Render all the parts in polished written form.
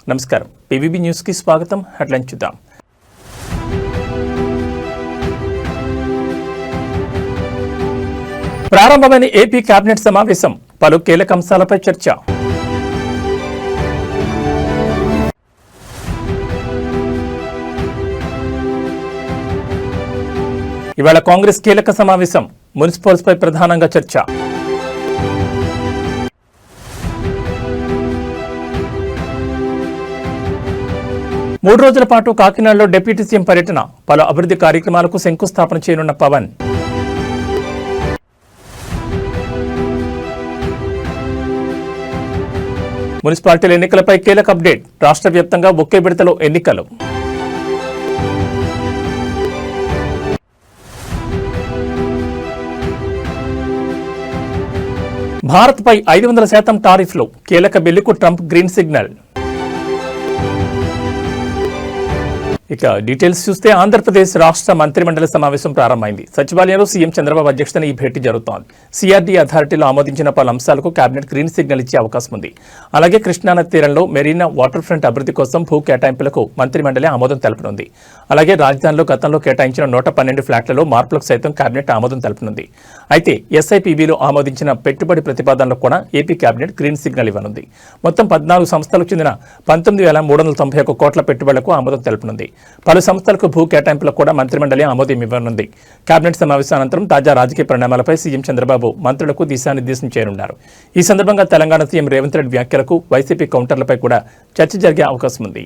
నమస్కారం. PVB news కి స్వాగతం. హెడ్లైన్ చూద్దాం. ప్రారంభమైన ఏపీ కేబినెట్ సమావేశం, పలు కీలక అంశాలపై చర్చ. ఇవాళ కాంగ్రెస్ కీలక సమావేశం, మున్సిపల్స్ పై ప్రధానంగా చర్చ. మూడు రోజుల పాటు కాకినాడలో డిప్యూటీ సీఎం పర్యటన, పలు అభివృద్ధి కార్యక్రమాలకు శంకుస్థాపన చేయనున్న పవన్. మున్సిపాలిటీల ఎన్నికలపై కీలక అప్డేట్, రాష్ట్ర వ్యాప్తంగా ఒకే విడతలో ఎన్నికలు. భారత్పై 500% టారిఫ్లు, కీలక బిల్లుకు ట్రంప్ గ్రీన్ సిగ్నల్. ఇక డీటెయిల్స్ చూస్తే ఆంధ్రప్రదేశ్ రాష్ట్ర మంత్రిమండలి సమావేశం ప్రారంభమైంది. సచివాలయంలో సీఎం చంద్రబాబు అధ్యక్షతన ఈ భేటీ జరుగుతోంది. సిఆర్డీ అథారిటీలో ఆమోదించిన పలు అంశాలకు కేబినెట్ గ్రీన్ సిగ్నల్ ఇచ్చే అవకాశం ఉంది. అలాగే కృష్ణానది తీరంలో మెరీనా వాటర్ ఫ్రంట్ అభివృద్ధి కోసం భూ కేటాయింపులకు మంత్రిమండలి ఆమోదం తెలపనుంది. అలాగే రాజధానిలో గతంలో కేటాయించిన 112 ఫ్లాట్లలో మార్పులకు సైతం కేబినెట్ ఆమోదం తెలపనుంది. అయితే ఎస్ఐపిబిలో ఆమోదించిన పెట్టుబడి ప్రతిపాదనలకు కూడా ఏపీ కేబినెట్ గ్రీన్ సిగ్నల్ ఇవ్వనుంది. మొత్తం 14 సంస్థలకు చెందిన 19,391 కోట్ల పెట్టుబడులకు ఆమోదం తెలపనుంది. పలు సంస్థలకు భూ కేటాయింపులకు కూడా మంత్రిమండలి ఆమోదం ఇవ్వనుంది. కేబినెట్ సమావేశానంతరం తాజా రాజకీయ పరిణామాలపై సీఎం చంద్రబాబు మంత్రులకు దిశానిర్దేశం చేయనున్నారు. ఈ సందర్భంగా తెలంగాణ సీఎం రేవంత్ రెడ్డి వ్యాఖ్యలకు వైసీపీ కౌంటర్లపై కూడా చర్చ జరిగే అవకాశం ఉంది.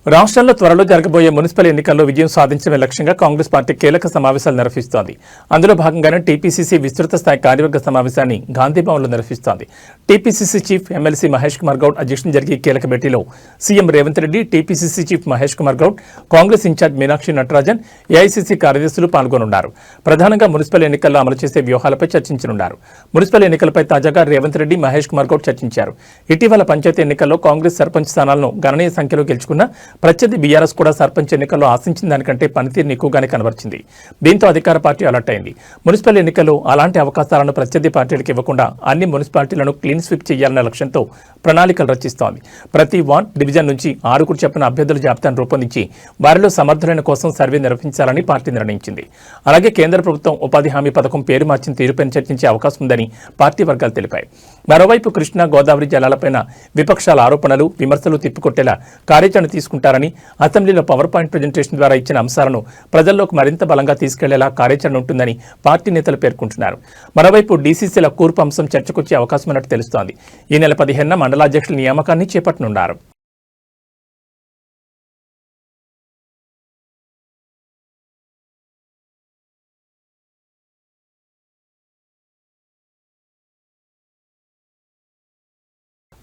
రాష్ట్రంలో త్వరలో జరగబోయే మున్సిపల్ ఎన్నికల్లో విజయం సాధించడమే లక్ష్యంగా కాంగ్రెస్ పార్టీ కీలక సమావేశాలు నిర్వహిస్తోంది. అందులో భాగంగానే టీపీసీసీ విస్తృత స్థాయి కార్యవర్గ సమావేశాన్ని గాంధీభవన్లో నిర్వహిస్తోంది. టీపీసీసీ చీఫ్ ఎమ్మెల్సీ మహేష్ కుమార్ గౌడ్ అధ్యక్షతన జరిగే కీలక భేటీలో CM Revanth Reddy, TPCC chief Mahesh Kumar Goud, Congress in charge Meenakshi Natarajan, AICC కార్యదర్శులు పాల్గొనున్నారు. ప్రధానంగా మున్సిపల్ ఎన్నికల్లో అమలు చేసే వ్యూహాలపై చర్చించనున్నారు. మున్సిపల్ ఎన్నికలపై తాజాగా రేవంత్ రెడ్డి, మహేష్ కుమార్ గౌడ్ చర్చించారు. ఇటీవల పంచాయతీ ఎన్నికల్లో కాంగ్రెస్ సర్పంచ్ స్థానాలను గణనీయ సంఖ్యలో గెలుచుకున్న ప్రత్యర్థి బీఆర్ఎస్ కూడా సర్పంచ్ ఎన్నికల్లో ఆశించిన దానికంటే పనితీరుని ఎక్కువగానే కనబరిచింది. దీంతో అధికార పార్టీ అలర్ట్ అయింది. మున్సిపల్ ఎన్నికల్లో అలాంటి అవకాశాలను ప్రత్యర్థి పార్టీలకు ఇవ్వకుండా అన్ని మున్సిపాలిటీలను క్లీన్ స్వీప్ చేయాలన్న లక్ష్యంతో ప్రణాళికలు రచిస్తోంది. ప్రతి వార్డ్, డివిజన్ నుంచి 6 చెప్పిన అభ్యర్థుల జాబితాను రూపొందించి వారిలో సమర్థులైన కోసం సర్వే నిర్వహించాలని పార్టీ నిర్ణయించింది. అలాగే కేంద్ర ప్రభుత్వం ఉపాధి హామీ పథకం పేరు మార్చిన తీరుపై చర్చించే అవకాశం ఉందని పార్టీ వర్గాలు తెలిపాయి. మరోవైపు కృష్ణా, గోదావరి జలాలపైన విపక్షాల ఆరోపణలు, విమర్శలు తిప్పికొట్టేలా కార్యాచరణ తీసుకుంటారని, అసెంబ్లీలో పవర్ పాయింట్ ప్రజెంటేషన్ ద్వారా ఇచ్చిన అంశాలను ప్రజల్లోకి మరింత బలంగా తీసుకెళ్లేలా కార్యాచరణ ఉంటుందని పార్టీ నేతలు పేర్కొంటున్నారు. మరోవైపు డీసీసీల కూర్పు అంశం చర్చకొచ్చే అవకాశం ఉన్నట్టు తెలుస్తోంది. ఈ నెల 15న మండలాధ్యక్షుల నియామకాన్ని చేపట్టనున్నారు.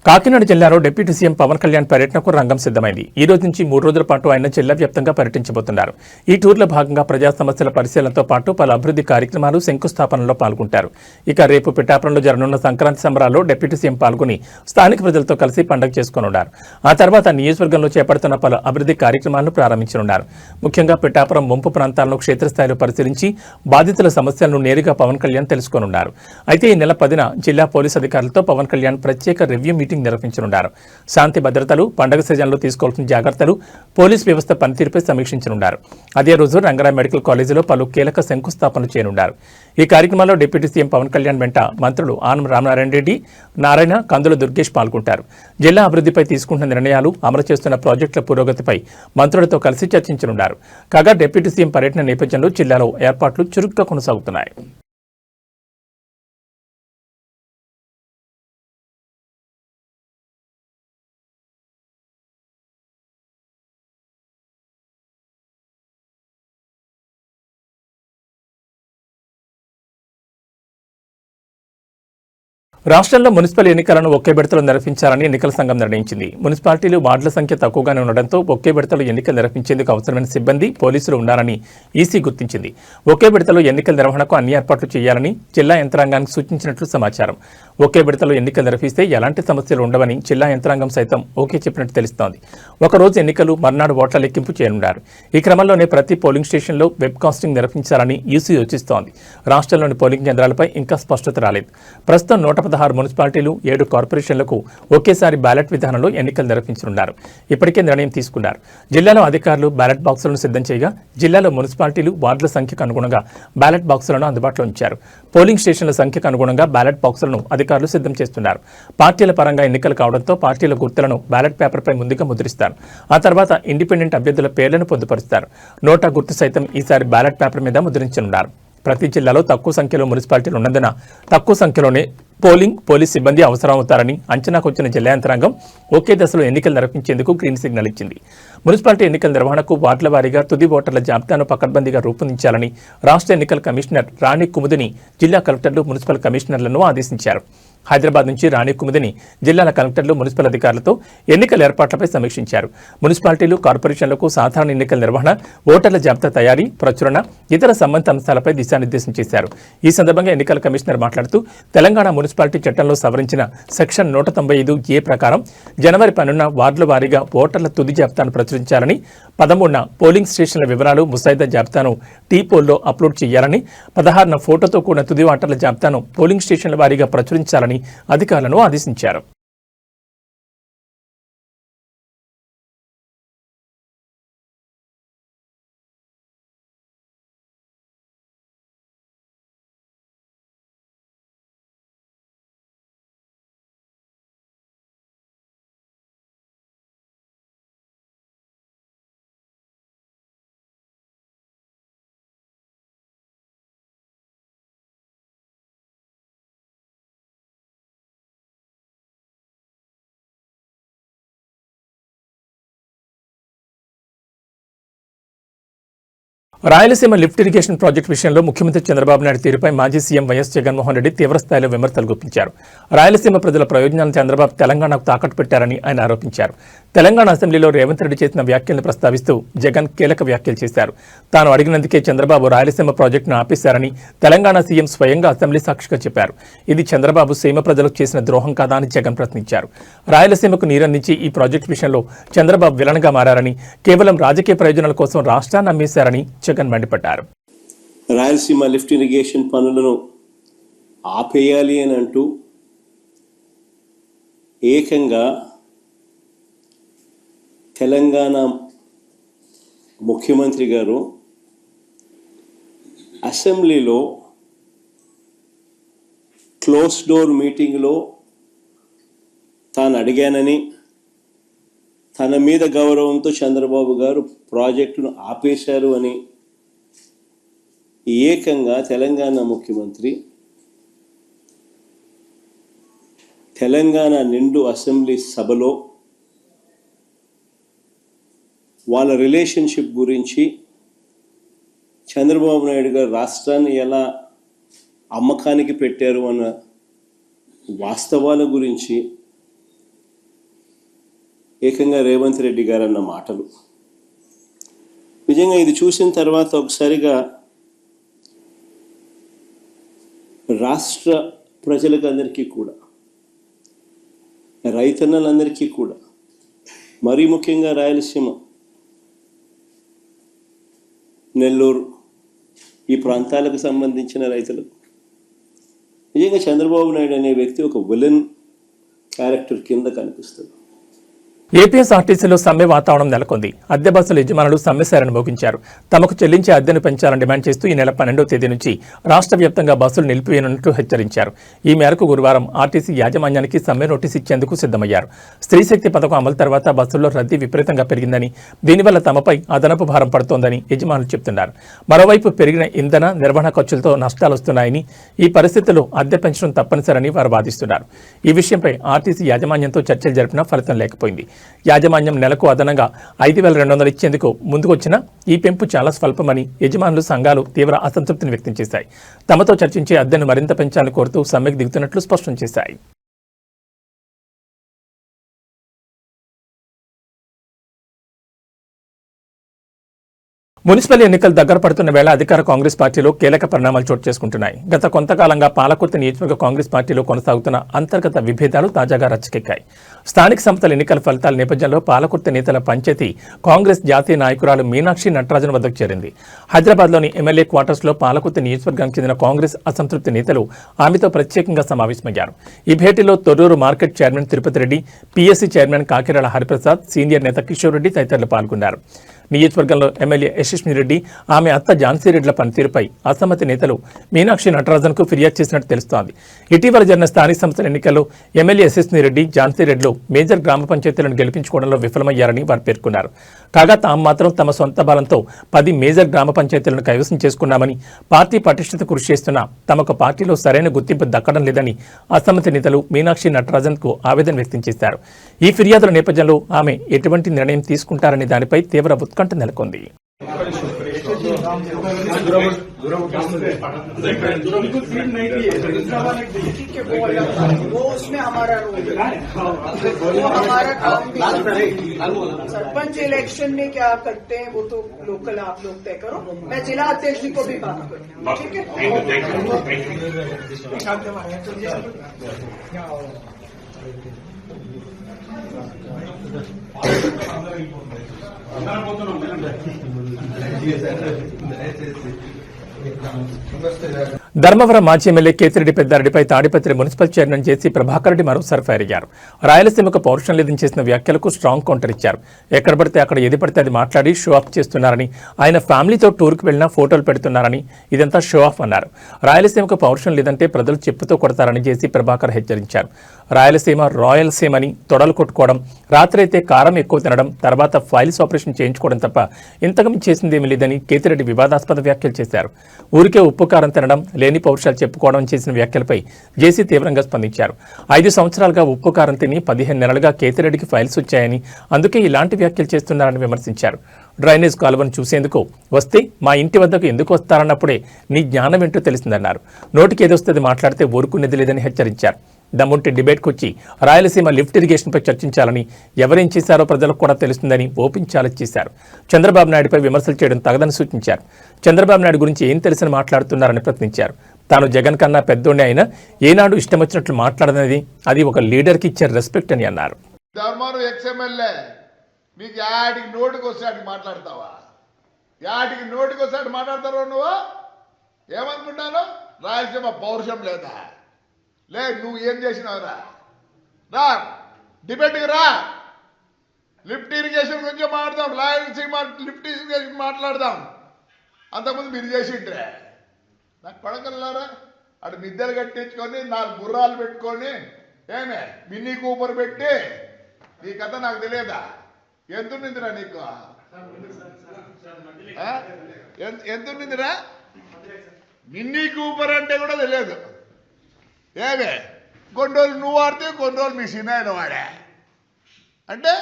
కాకినాడ జిల్లాలో డిప్యూటీ సీఎం పవన్ కళ్యాణ్ పర్యటనకు రంగం సిద్ధమైంది. ఈ రోజు నుంచి 3 రోజుల పాటు ఆయన జిల్లా వ్యాప్తంగా పర్యటించబోతున్నారు. ఈ టూర్లో భాగంగా ప్రజా సమస్యల పరిశీలనతో పాటు పలు అభివృద్ధి కార్యక్రమాలు, శంకుస్థాపనలో పాల్గొంటారు. ఇక రేపు పిఠాపురంలో జరగనున్న సంక్రాంతి సంబరాల్లో డిప్యూటీ సీఎం పాల్గొని స్థానిక ప్రజలతో కలిసి పండుగ చేసుకోనున్నారు. ఆ తర్వాత నియోజకవర్గంలో చేపడుతున్న పలు అభివృద్ధి కార్యక్రమాలను ప్రారంభించనున్నారు. ముఖ్యంగా పిఠాపురం ముంపు ప్రాంతాలను క్షేత్రస్థాయిలో పరిశీలించి బాధితుల సమస్యలను నేరుగా పవన్ కళ్యాణ్ తెలుసుకోనున్నారు. అయితే ఈ నెల 10న జిల్లా పోలీసు అధికారులతో పవన్ కళ్యాణ్ ప్రత్యేక రివ్యూ మీటింగ్ నిర్వహించనున్నారు. శాంతి భద్రతలు, పండుగ సీజన్లో తీసుకోవాల్సిన జాగ్రత్తలు, పోలీస్ వ్యవస్థ పనితీరుపై సమీక్షించనున్నారు. అదే రోజు రంగారావు మెడికల్ కాలేజీలో పలు కీలక శంకుస్థాపనలు చేయనున్నారు. ఈ కార్యక్రమంలో డిప్యూటీ సీఎం పవన్ కళ్యాణ్ వెంట మంత్రులు ఆనం రామనారాయణ రెడ్డి, నారాయణ, కందుల దుర్గేష్ పాల్గొంటారు. జిల్లా అభివృద్ధిపై తీసుకుంటున్న నిర్ణయాలు, అమలు చేస్తున్న ప్రాజెక్టుల పురోగతిపై మంత్రులతో కలిసి చర్చించనున్నారు. కాగా డిప్యూటీ సీఎం పర్యటన నేపథ్యంలో జిల్లాలో ఏర్పాట్లు చురుగ్గా కొనసాగుతున్నాయి. రాష్ట్రంలో మున్సిపల్ ఎన్నికలను ఒకే విడతలో నిర్వహించాలని ఎన్నికల సంఘం నిర్ణయించింది. మున్సిపాలిటీలు వార్డుల సంఖ్య తక్కువగానే ఉండడంతో ఒకే విడతలో ఎన్నికలు నిర్వహించేందుకు అవసరమైన సిబ్బంది, పోలీసులు ఉన్నారని ఈసీ గుర్తించింది. ఒకే విడతలో ఎన్నికల నిర్వహణకు అన్ని ఏర్పాట్లు చేయాలని జిల్లా యంత్రాంగానికి సూచించినట్లు సమాచారం. ఒకే విడతలో ఎన్నికలు నిర్వహిస్తే ఎలాంటి సమస్యలు ఉండవని జిల్లా యంత్రాంగం సైతం ఓకే చెప్పినట్టు తెలుస్తోంది. ఒకరోజు ఎన్నికలు, మర్నాడు ఓట్ల లెక్కింపు చేయనున్నారు. ఈ క్రమంలోనే ప్రతి పోలింగ్ స్టేషన్లో వెబ్ కాస్టింగ్ నిర్వహించాలని ఈసీ యోచిస్తోంది. రాష్ట్రంలోని పోలింగ్ కేంద్రాలపై ఇంకా స్పష్టత రాలేదు. ప్రస్తుతం 116 మున్సిపాలిటీలు, 7 కార్పొరేషన్లకు ఒకేసారి బ్యాలెట్ విధానంలో ఎన్నికలు నిర్వహించనున్నారు. ఇప్పటికే నిర్ణయం తీసుకున్నారు. జిల్లాలో అధికారులు బ్యాలెట్ బాక్సులను సిద్ధం చేయగా జిల్లాలో మున్సిపాలిటీలు, వార్డుల సంఖ్యకు అనుగుణంగా బ్యాలెట్ బాక్సులను అందుబాటులో ఉంచారు. పోలింగ్ స్టేషన్ల సంఖ్యకు అనుగుణంగా బ్యాలెట్ బాక్సులను అధికారులు సిద్ధం చేస్తున్నారు. పార్టీల పరంగా ఎన్నికలు కావడంతో పార్టీల గుర్తులను బ్యాలెట్ పేపర్పై ముందుగా ముద్రిస్తారు. ఆ తర్వాత ఇండిపెండెంట్ అభ్యర్థుల పేర్లను పొందుపరుస్తారు. నోటా గుర్తు సైతం ఈసారి బ్యాలెట్ పేపర్ మీద ముద్రించనున్నారు. ప్రతి జిల్లాలో తక్కువ సంఖ్యలో మున్సిపాలిటీలు ఉన్నందున తక్కువ సంఖ్యలోనే పోలీస్ సిబ్బంది అవసరమవుతారని అంచనాకు వచ్చిన జిల్లా యంత్రాంగం ఒకే దశలో ఎన్నికలు నిర్వహించేందుకు గ్రీన్ సిగ్నల్ ఇచ్చింది. మున్సిపాలిటీ ఎన్నికల నిర్వహణకు వార్డుల వారీగా తుది ఓటర్ల జాబితాను పకడ్బందీగా రూపొందించాలని రాష్ట్ర ఎన్నికల కమిషనర్ రాణి కుముదిని జిల్లా కలెక్టర్లు, మున్సిపల్ కమిషనర్లను ఆదేశించారు. హైదరాబాద్ నుంచి రాణి కుముదిని జిల్లాల కలెక్టర్లు, మున్సిపల్ అధికారులతో ఎన్నికల ఏర్పాట్లపై సమీక్షించారు. మున్సిపాలిటీలు, కార్పొరేషన్లకు సాధారణ ఎన్నికల నిర్వహణ, ఓటర్ల జాబితా తయారీ, ప్రచురణ, ఇతర సంబంధిత అంశాలపై దిశానిర్దేశం చేశారు. ఈ సందర్భంగా ఎన్నికల కమిషనర్ మాట్లాడుతూ తెలంగాణ మున్సిపాలిటీ చట్టంలో సవరించిన సెక్షన్ 195A ప్రకారం జనవరి 12న వార్డుల వారీగా ఓటర్ల తుది జాబితాను ప్రచురించాలని, 13న పోలింగ్ స్టేషన్ల వివరాలు, ముసాయిదా జాబితాను టీ-పోల్లో అప్లోడ్ చేయాలని, 16న ఫోటోతో కూడిన తుది ఓటర్ల జాబితాను పోలింగ్ స్టేషన్ల వారీగా ప్రచురించాలని అధికారులను ఆదేశించారు. రాయలసీమ లిఫ్ట్ ఇరిగేషన్ ప్రాజెక్టు విషయంలో ముఖ్యమంత్రి చంద్రబాబు నాయుడు తీరుపై మాజీ సీఎం వైఎస్ జగన్మోహన్ రెడ్డి తీవ్రస్థాయిలో విమర్శలు గుప్పించారు. రాయలసీమ ప్రజల ప్రయోజనాలను చంద్రబాబు తెలంగాణకు తాకట్టు పెట్టారని ఆయన ఆరోపించారు. తెలంగాణ అసెంబ్లీలో రేవంత్ రెడ్డి చేసిన వ్యాఖ్యలను ప్రస్తావిస్తూ జగన్ కీలక వ్యాఖ్యలు చేశారు. తాను అడిగినందుకే చంద్రబాబు రాయలసీమ ప్రాజెక్టును ఆపేశారని తెలంగాణ సీఎం స్వయంగా అసెంబ్లీ సాక్షిగా చెప్పారు. ఇది చంద్రబాబు సీమ ప్రజలకు చేసిన ద్రోహం కాదా అని జగన్ ప్రశ్నించారు. రాయలసీమకు నీరందించి ఈ ప్రాజెక్టు విషయంలో చంద్రబాబు విలన్గా మారారని, కేవలం రాజకీయ ప్రయోజనాల కోసం రాష్ట్రాన్ని అమ్మేశారని జగన్ మండిపడ్డారు. రాయలసీమ లిఫ్ట్ ఇరిగేషన్ పనులను ఆపేయాలి అని అంటూ ఏకంగా తెలంగాణ ముఖ్యమంత్రి గారు అసెంబ్లీలో క్లోజ్ డోర్ మీటింగ్లో తాను అడిగానని, తన మీద గౌరవంతో చంద్రబాబు గారు ప్రాజెక్టును ఆపేశారు అని ఏకంగా తెలంగాణ ముఖ్యమంత్రి తెలంగాణ నిండు అసెంబ్లీ సభలో వాళ్ళ రిలేషన్షిప్ గురించి, చంద్రబాబు నాయుడు గారు రాష్ట్రాన్ని ఎలా అమ్మకానికి పెట్టారు అన్న వాస్తవాల గురించి ఏకంగా రేవంత్ రెడ్డి గారు అన్న మాటలు నిజంగా ఇది చూసిన తర్వాత ఒకసారిగా రాష్ట్ర ప్రజలకు అందరికీ కూడా, రైతన్నలందరికీ కూడా, మరీ ముఖ్యంగా రాయలసీమ, నెల్లూరు ఈ ప్రాంతాలకు సంబంధించిన రైతులకు నిజంగా చంద్రబాబు నాయుడు అనే వ్యక్తి ఒక విలన్ క్యారెక్టర్ కింద కనిపిస్తుంది. ఏపీఎస్ఆర్టీసీలో సమ్మె వాతావరణం నెలకొంది. అద్దె బస్సుల యజమానులు సమ్మెశారని మోగించారు. తమకు చెల్లించే అద్దెను పెంచాలని డిమాండ్ చేస్తూ ఈ నెల 12వ తేదీ నుంచి రాష్ట్ర వ్యాప్తంగా బస్సులు నిలిపివేయనున్నట్లు హెచ్చరించారు. ఈ మేరకు గురువారం ఆర్టీసీ యాజమాన్యానికి సమ్మె నోటీసు ఇచ్చేందుకు సిద్ధమయ్యారు. స్త్రీశక్తి పథకం అమలు తర్వాత బస్సుల్లో రద్దీ విపరీతంగా పెరిగిందని, దీనివల్ల తమపై అదనపు భారం పడుతోందని యజమానులు చెబుతున్నారు. మరోవైపు పెరిగిన ఇంధన, నిర్వహణ ఖర్చులతో నష్టాలు వస్తున్నాయని, ఈ పరిస్థితుల్లో అద్దె పెంచడం తప్పనిసరని వారు వాదిస్తున్నారు. ఈ విషయంపై ఆర్టీసీ యాజమాన్యంతో చర్చలు జరిపినా ఫలితం లేకపోయింది. యాజమాన్యం నెలకు అదనంగా 5,200 ఇచ్చేందుకు ముందుకొచ్చినా ఈ పెంపు చాలా స్వల్పమని యజమానులు సంఘాలు తీవ్ర అసంతృప్తిని వ్యక్తం చేశాయి. తమతో చర్చించి అద్దెను మరింత పెంచాలని కోరుతూ సమ్మెకు దిగుతున్నట్లు స్పష్టం చేశాయి. మున్సిపల్ ఎన్నికలు దగ్గర పడుతున్న వేళ అధికార కాంగ్రెస్ పార్టీలో కీలక పరిణామాలు చోటు చేసుకుంటున్నాయి. గత కొంతకాలంగా పాలకుర్తి నియోజకవర్గ కాంగ్రెస్ పార్టీలో కొనసాగుతున్న అంతర్గత విభేదాలు తాజాగా రచ్చకెక్కాయి. స్థానిక సంస్థల ఎన్నికల ఫలితాల నేపథ్యంలో పాలకుర్తి నేతల పంచాయతీ కాంగ్రెస్ జాతీయ నాయకురాలు మీనాక్షి నటరాజన్ వద్దకు చేరింది. హైదరాబాద్లోని ఎమ్మెల్యే క్వార్టర్స్లో పాలకుర్తి నియోజకవర్గానికి చెందిన కాంగ్రెస్ అసంతృప్తి నేతలు ఆమెతో ప్రత్యేకంగా సమావేశమయ్యారు. ఈ భేటీలో Thorrur market chairman Tirupati Reddy, PSC chairman Kakirala Hariprasad, senior నేత కిషోర్ రెడ్డి తదితరులు పాల్గొన్నారు. నియోజకవర్గంలో ఎమ్మెల్యే యశస్వి రెడ్డి, ఆమె అత్త ఝాన్సీ రెడ్డిల పనితీరుపై అసమ్మతి నేతలు మీనాక్షి నటరాజన్కు ఫిర్యాదు చేసినట్టు తెలుస్తోంది. ఇటీవల జరిగిన స్థానిక సంస్థల ఎన్నికల్లో ఎమ్మెల్యే యశస్వి రెడ్డి, ఝాన్సీ రెడ్డిలు మేజర్ గ్రామ పంచాయతీలను గెలిపించుకోవడంలో విఫలమయ్యారని వారు పేర్కొన్నారు. కాగా తాము మాత్రం తమ సొంత బలంతో 10 మేజర్ గ్రామ పంచాయతీలను కైవసం చేసుకున్నామని, పార్టీ పటిష్టత కృషి చేస్తున్నా తమకు పార్టీలో సరైన గుర్తింపు దక్కడం లేదని అసమ్మతి నేతలు మీనాక్షి నటరాజన్కు ఆవేదన వ్యక్తం చేశారు. ఈ ఫిర్యాదుల నేపథ్యంలో ఆమె ఎటువంటి నిర్ణయం తీసుకుంటారనే దానిపై తీవ్ర ఉత్కంఠ నెలకొంది. सरपंच इलेक्शन में क्या करते हैं वो तो लोकल आप लोग तय करो. मैं जिला अध्यक्ष जी को भी बात करूँ. ठीक ధర్మవరం మాజీ ఎమ్మెల్యే కేతిరెడ్డి పెద్దారెడ్డిపై Tadipatri municipal chairman JC Prabhakar Reddy మరోసారి ఫైర్ అయ్యారు. రాయలసీమకు పౌరుషం లేదని చేసిన వ్యాఖ్యలకు స్ట్రాంగ్ కౌంటర్ ఇచ్చారు. ఎక్కడ పడితే అక్కడ ఏది పడితే అది మాట్లాడి షో ఆఫ్ చేస్తున్నారని, ఆయన ఫ్యామిలీతో టూర్కు వెళ్లినా ఫోటోలు పెడుతున్నారని, ఇదంతా షో ఆఫ్ అన్నారు. రాయలసీమకు పౌరుషం లేదంటే ప్రజలు చెప్పుతో కొడతారని జేసీ ప్రభాకర్ హెచ్చరించారు. రాయలసీమ రాయలసీమని తొడలు కొట్టుకోవడం, రాత్రైతే కారం ఎక్కువ తినడం, తర్వాత ఫైల్స్ ఆపరేషన్ చేయించుకోవడం తప్ప ఇంతకమి చేసిందేమీ లేదని కేతిరెడ్డి వివాదాస్పద వ్యాఖ్యలు చేశారు. ఊరికే ఉప్పు కారం తినడం, లేని పౌరుషాలు చెప్పుకోవడం చేసిన వ్యాఖ్యలపై జేసీ తీవ్రంగా స్పందించారు. 5 సంవత్సరాలుగా ఉప్పు కారం తిని 15 నెలలుగా కేతిరెడ్డికి ఫైల్స్ వచ్చాయని, అందుకే ఇలాంటి వ్యాఖ్యలు చేస్తున్నారని విమర్శించారు. డ్రైనేజ్ కాలువను చూసేందుకు వస్తే మా ఇంటి వద్దకు ఎందుకు వస్తారన్నప్పుడే నీ జ్ఞానం ఏంటో తెలిసిందన్నారు. నోటికి ఏదొస్తుంది మాట్లాడితే ఊరుకునేది లేదని హెచ్చరించారు. దమ్ముంటి డిబేట్కు వచ్చి రాయలసీమ లిఫ్ట్ ఇరిగేషన్పై చర్చించాలని, ఎవరేం చేశారో ప్రజలకు కూడా తెలుస్తుందని ఓపెన్ ఛాలెంజ్ చేశారు. చంద్రబాబు నాయుడుపై విమర్శలు చేయడం తగదని సూచించారు. చంద్రబాబు నాయుడు గురించి ఏం తెలిసిన మాట్లాడుతున్నారని ప్రశ్నించారు. తాను జగన్ కన్నా పెద్దోడే అయినా ఏనాడు ఇష్టం వచ్చినట్లు మాట్లాడనేది అది ఒక లీడర్కి ఇచ్చే రెస్పెక్ట్ అని అన్నారు. నీకు యాడికి నోటికి వస్తాడు మాట్లాడతావా? యాడికి నోటికి వస్తాడు మాట్లాడతావు నువ్వు? ఏమనుకుంటాను? రాయలసీమ పౌరుషం లేదా? లే, నువ్వు ఏం చేసినావురా? రా డిబేట్కి రా. లిఫ్ట్ ఇరిగేషన్ గురించి మాట్లాడదాం. రాయలసీమ లిఫ్ట్ ఇరిగేషన్ మాట్లాడదాం. అంతకుముందు మీరు చేసిండ్రే. నాకు పడగలరా? అటు మిద్దెలు కట్టించుకొని 4 గుర్రాలు పెట్టుకొని ఏమే మినీ కూపర్ పెట్టి నీ కథ నాకు తెలియదా? ఎంతుందిరా నీకు? ఎంతుందిరా? మినీ కూపర్ అంటే కూడా తెలియదు. ఏమే కొన్ని రోజులు నువ్వు వాడితే కొన్ని రోజులు మీ సినాయన వాడే అంటే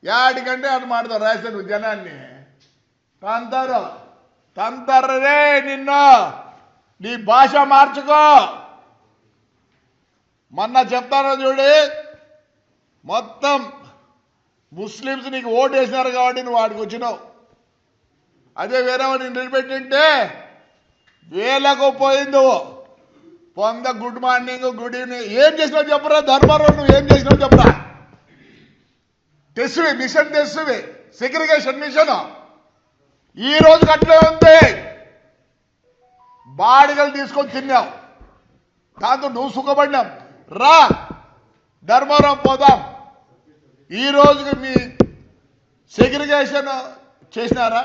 యాడికంటే అటు మాడతావు. రాజస్థాన్ జనాన్ని తంతారే నిన్ను. నీ భాష మార్చుకో. మొన్న చెప్తాను చూడు, మొత్తం ముస్లిమ్స్ నీకు ఓటు వేసినారు కాబట్టి నువ్వు వాడికి వచ్చినావు. అదే వేరే వాడిని నిలబెట్టింటే వేలకు పోయింది. పొంద గుడ్ మార్నింగ్, గుడ్ ఈవినింగ్ ఏం చేసినావు చెప్పరా? ధర్మవరం నువ్వు ఏం చేసినావు చెప్పరా? తెస్సువి మిషన్, తెస్సువి సెగ్రిగేషన్ మిషన్ ఈ రోజుకి అట్లే ఉంది. బాడిగలు తీసుకొని తిన్నావు, దాంతో నువ్వు సుఖపడినావు. రా ధర్మవరం పోదాం. ఈ రోజుకి మీ సెగ్రిగేషన్ చేసినారా?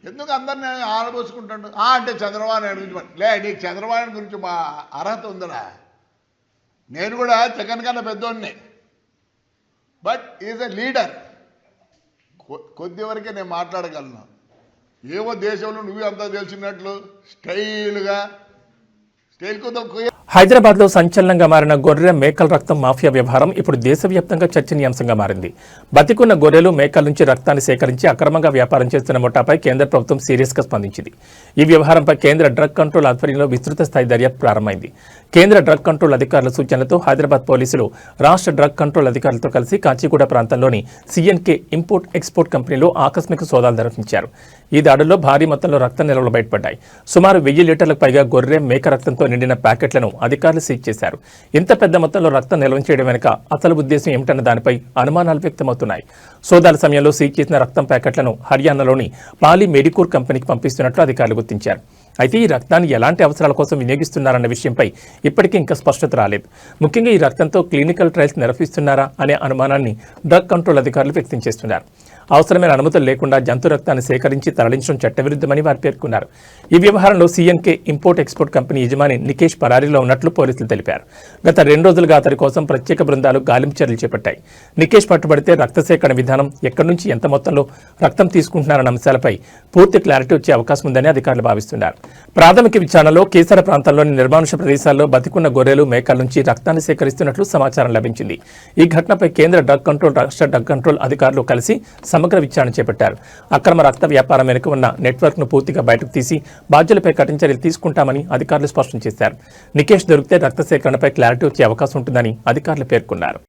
ఎందుకు అందరిని ఆడబోసుకుంటాడు? అంటే చంద్రబాబు నాయుడు గురించి లే, నీకు చంద్రబాబు నాయుడు గురించి మా అర్హత ఉందిరా. నేను కూడా జగన్ కన్నా పెద్దోడిని, బట్ ఈజ్ ఎ లీడర్. కొద్ది వరకే నేను మాట్లాడగలను. ఏవో దేశంలో నువ్వే అంతా తెలిసినట్లు స్టైల్గా హైదరాబాద్లో సంచలనంగా మారిన గొర్రె మేకల రక్తం మాఫియా వ్యవహారం ఇప్పుడు దేశవ్యాప్తంగా చర్చనీయాంశంగా మారింది. బతికున్న గొర్రెలు మేకల నుంచి రక్తాన్ని సేకరించి అక్రమంగా వ్యాపారం చేస్తున్న ముఠాపై కేంద్ర ప్రభుత్వం సీరియస్గా స్పందించింది. ఈ వ్యవహారంపై కేంద్ర డ్రగ్ కంట్రోల్ ఆధ్వర్యంలో విస్తృత స్థాయి దర్యాప్తు ప్రారంభమైంది. కేంద్ర డ్రగ్ కంట్రోల్ అధికారుల సూచనలతో హైదరాబాద్ పోలీసులు రాష్ట్ర డ్రగ్ కంట్రోల్ అధికారులతో కలిసి కాచిగూడ ప్రాంతంలోని సిఎన్కే ఇంపోర్ట్ ఎక్స్పోర్ట్ కంపెనీలో ఆకస్మిక సోదాలు నిర్వహించారు. ఈ దాడుల్లో భారీ మొత్తంలో రక్త నిల్వలు బయటపడ్డాయి. సుమారు 1000 లీటర్లకు పైగా గొర్రె మేక రక్తంతో నిండిన ప్యాకెట్లను అధికారులు సీజ్ చేశారు. ఇంత పెద్ద మొత్తంలో రక్తం నిల్వ చేయడం వెనుక అసలు ఉద్దేశం ఏమిటన్న దానిపై అనుమానాలు వ్యక్తమవుతున్నాయి. సోదాల సమయంలో సీజ్ చేసిన రక్తం ప్యాకెట్లను హర్యానాలోని పాలీ మెడికోర్ కంపెనీకి పంపిస్తున్నట్లు అధికారులు గుర్తించారు. అయితే ఈ రక్తాన్ని ఎలాంటి అవసరాల కోసం వినియోగిస్తున్నారన్న విషయంపై ఇప్పటికీ ఇంకా స్పష్టత రాలేదు. ముఖ్యంగా ఈ రక్తంతో క్లినికల్ ట్రయల్స్ నిర్వహిస్తున్నారా అనే అనుమానాన్ని డ్రగ్ కంట్రోల్ అధికారులు వ్యక్తం చేస్తున్నారు. అవసరమైన అనుమతులు లేకుండా జంతు రక్తాన్ని సేకరించి తరలించడం చట్టవిరుద్ధమని వారు పేర్కొన్నారు. ఈ వ్యవహారంలో సిఎన్కే ఇంపోర్ట్ ఎక్స్పోర్ట్ కంపెనీ యజమాని నికేష్ పరారీలో ఉన్నట్లు పోలీసులు తెలిపారు. గత 2 రోజులుగా అతడి కోసం ప్రత్యేక బృందాలు గాలింపు చర్యలు చేపట్టాయి. నికేష్ పట్టుబడితే రక్త సేకరణ విధానం, ఎక్కడి నుంచి ఎంత మొత్తంలో రక్తం తీసుకుంటున్నారన్న అంశాలపై పూర్తి క్లారిటీ వచ్చే అవకాశం ఉందని అధికారులు భావిస్తున్నారు. ప్రాథమిక విచారణలో కేసర ప్రాంతంలోని నిర్మానుష ప్రదేశాల్లో బతికున్న గొర్రెలు మేకల నుంచి రక్తాన్ని సేకరిస్తున్నట్లు సమాచారం లభించింది. ఈ ఘటనపై కేంద్ర డ్రగ్ కంట్రోల్, రాష్ట్ర డ్రగ్ కంట్రోల్ అధికారులు కలిసి సమగ్ర విచారణ చేపట్టారు. అక్రమ రక్త వ్యాపారం వెనుక ఉన్న నెట్వర్క్ ను పూర్తిగా బయటకు తీసి బాధ్యులపై కఠిన చర్యలు తీసుకుంటామని అధికారులు స్పష్టం చేశారు. నికేష్ దొరికితే రక్త సేకరణపై క్లారిటీ వచ్చే అవకాశం ఉంటుందని అధికారులు పేర్కొన్నారు.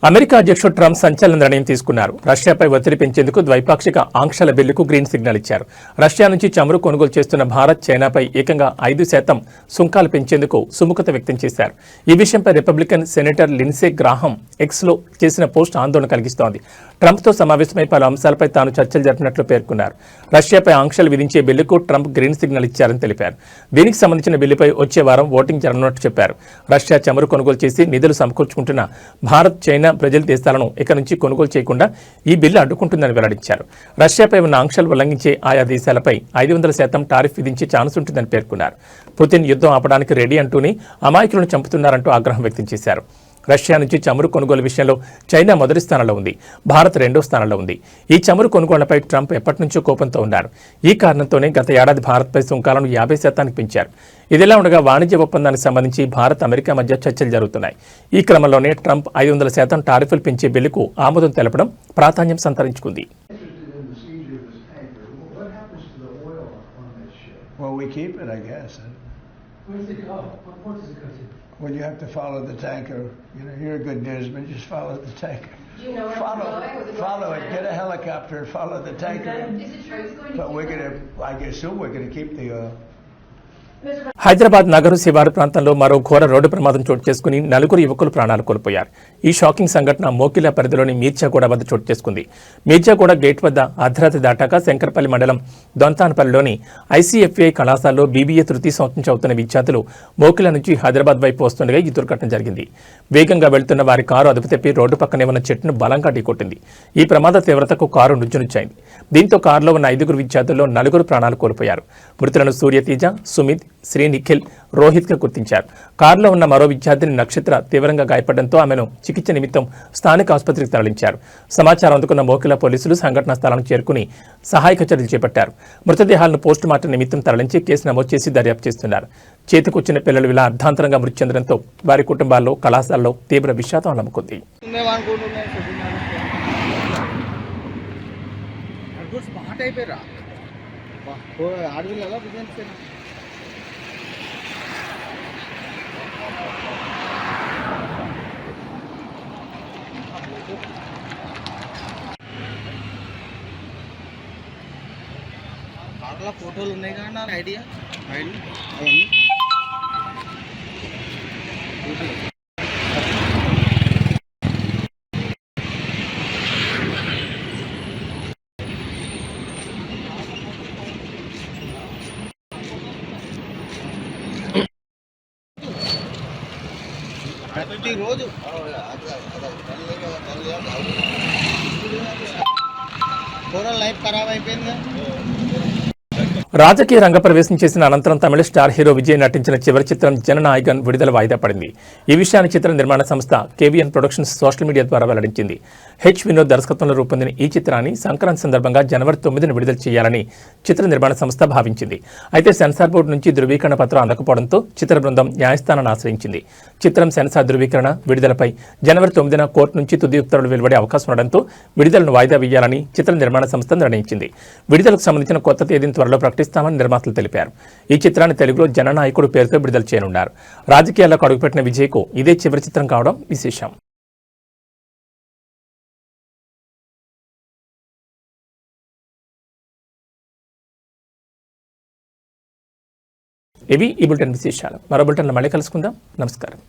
అమెరికా అధ్యక్షుడు ట్రంప్ సంచలన నిర్ణయం తీసుకున్నారు. రష్యాపై ఒత్తిడి పెంచేందుకు ద్వైపాక్షిక ఆంక్షల బిల్లుకు గ్రీన్ సిగ్నల్ ఇచ్చారు. రష్యా నుంచి చమురు కొనుగోలు చేస్తున్న భారత్, చైనాపై ఏకంగా 5% సుంకాలు పెంచేందుకు సుముఖత వ్యక్తం చేశారు. ఈ విషయంపై రిపబ్లికన్ సెనేటర్ లిన్సే గ్రాహం ఎక్స్లో చేసిన పోస్ట్ ఆందోళన కలిగిస్తోంది. ట్రంప్తో సమావేశమై పలు అంశాలపై తాను చర్చలు జరిపినట్లు పేర్కొన్నారు. రష్యాపై ఆంక్షలు విధించే బిల్లుకు ట్రంప్ గ్రీన్ సిగ్నల్ ఇచ్చారని తెలిపారు. దీనికి సంబంధించిన బిల్లుపై వచ్చే వారం ఓటింగ్ జరగనున్నట్టు చెప్పారు. రష్యా చమురు కొనుగోలు చేసి నిధులు సమకూర్చుకుంటున్న భారత్, చైనా ప్రజల దేశాలను ఇక నుంచి కొనుగోలు చేయకుండా ఈ బిల్లు అడ్డుకుంటుందని వెల్లడించారు. రష్యాపై ఉన్న ఆంక్షలు ఉల్లంఘించే ఆయా దేశాలపై 500% టారిఫ్ విధించే ఛాన్స్ ఉంటుందని పేర్కొన్నారు. పుతిన్ యుద్ధం ఆపడానికి రెడీ అంటూనే అమాయకులను చంపుతున్నారంటూ ఆగ్రహం వ్యక్తం చేశారు. రష్యా నుంచి చమురు కొనుగోలు విషయంలో చైనా మొదటి స్థానంలో ఉంది, భారత్ 2వ స్థానంలో ఉంది. ఈ చమురు కొనుగోళ్లపై ట్రంప్ ఎప్పటి నుంచో కోపంతో ఉన్నారు. ఈ కారణంతోనే గత ఏడాది భారత్పై సుంకాలను 50% పెంచారు. ఇదిలా ఉండగా వాణిజ్య ఒప్పందానికి సంబంధించి భారత్, అమెరికా మధ్య చర్చలు జరుగుతున్నాయి. ఈ క్రమంలోనే ట్రంప్ 500% టారిఫ్లు పెంచే బిల్లుకు ఆమోదం తెలపడం ప్రాధాన్యం సంతరించుకుంది. Well, we keep it, I guess. Where does it go? What does it go to? Well, you have to follow the tanker. You know, you're a good newsman. Just follow the tanker. Do you know where it's going? Was it Follow going it. to Get a helicopter and follow the tanker. Is it true it's going to But we're gonna. I assume we're gonna keep the oil. Hyderabad Nagar శివారు ప్రాంతంలో మరో ఘోర road ప్రమాదం చోటు చేసుకుని 4 యువకులు ప్రాణాలు కోల్పోయారు. ఈ షాకింగ్ సంఘటన మోకిలా పరిధిలోని మీర్జాగూడ వద్ద చోటు చేసుకుంది. మీర్జాగూడ గేట్ వద్ద అర్ధరాత్రి దాటాక శంకరపల్లి మండలం దొంతానపల్లిలోని ఐసీఎఫ్ఐ కళాశాలలో బీబీఏ తృతీయ సంవత్సరం చదువుతున్న విద్యార్థులు మోకిలా నుంచి హైదరాబాద్ వైపు వస్తుండగా ఈ దుర్ఘటన జరిగింది. వేగంగా వెళ్తున్న వారి కారు అదుపు తప్పి రోడ్డు పక్కనే ఉన్న చెట్టును బలంగా ఢీకొట్టింది. ఈ ప్రమాద తీవ్రతకు కారు నుజ్జునుచ్చైంది. దీంతో కారులో ఉన్న 5 విద్యార్థుల్లో 4 ప్రాణాలు కోల్పోయారు. మృతులను సూర్యతేజ, సుమిత్, శ్రీ నిఖిల్, రోహిత్గా గుర్తించారు. కారులో ఉన్న మరో విద్యార్థిని నక్షత్ర తీవ్రంగా గాయపడడంతో ఆమెను చికిత్స నిమిత్తం స్థానిక ఆసుపత్రికి తరలించారు. సమాచారం అందుకున్న మోకిలా పోలీసులు సంఘటనా స్థలానికి చేరుకుని సహాయక చర్యలు చేపట్టారు. మృతదేహాలను పోస్టుమార్టం నిమిత్తం తరలించి కేసు నమోదు చేసి దర్యాప్తు చేస్తున్నారు. చేతికొచ్చిన పిల్లలు ఇలా అర్ధాంతరంగా మృతి చెందడంతో వారి కుటుంబాల్లో, కళాశాలలో తీవ్ర విషాదం అలముకుంది. కార్లో ఫోటోలు ఉన్నాయి కానీ నాకు ఐడియా అవన్నీ రోజు టోటల్ లైఫ్ ఖరాబ్ అయిపోయింది. రాజకీయ రంగ ప్రవేశం చేసిన అనంతరం తమిళ స్టార్ హీరో విజయ్ నటించిన చివరి చిత్రం జననాయకన్ విడుదల వాయిదా పడింది. ఈ విషయాన్ని చిత్ర నిర్మాణ సంస్థ కేవీఎన్ ప్రొడక్షన్స్ సోషల్ మీడియా ద్వారా వెల్లడించింది. హెచ్ వినోద్ దర్శకత్వంలో రూపొందిన ఈ చిత్రాన్ని సంక్రాంతి సందర్భంగా జనవరి 9న విడుదల చేయాలని చిత్ర నిర్మాణ సంస్థ భావించింది. అయితే సెన్సార్ బోర్డు నుంచి ధృవీకరణ పత్రం అందకపోవడంతో చిత్ర బృందం న్యాయస్థానాన్ని ఆశ్రయించింది. చిత్రం సెన్సార్ ధృవీకరణ విడుదలపై జనవరి 9న కోర్టు నుంచి తుది ఉత్తర్వులు వెలువడే అవకాశం ఉండడంతో విడుదలను వాయిదా వేయాలని చిత్ర నిర్మాణ సంస్థ నిర్ణయించింది. విడుదలకు సంబంధించిన కొత్త తేదీని త్వరలో ప్రకటిస్తామని నిర్మాతలు తెలిపారు. ఈ చిత్రాన్ని తెలుగులో జననాయకుడు పేరుతో విడుదల చేయనున్నారు. రాజకీయాల్లోకి అడుగుపెట్టిన విజయ్కు ఇదే చివరి చిత్రం కావడం విశేషం. ఇవి ఈ బులెటిన్ విశేషాలు. మరో బులెటిన్లో మళ్ళీ కలుసుకుందాం. నమస్కారం.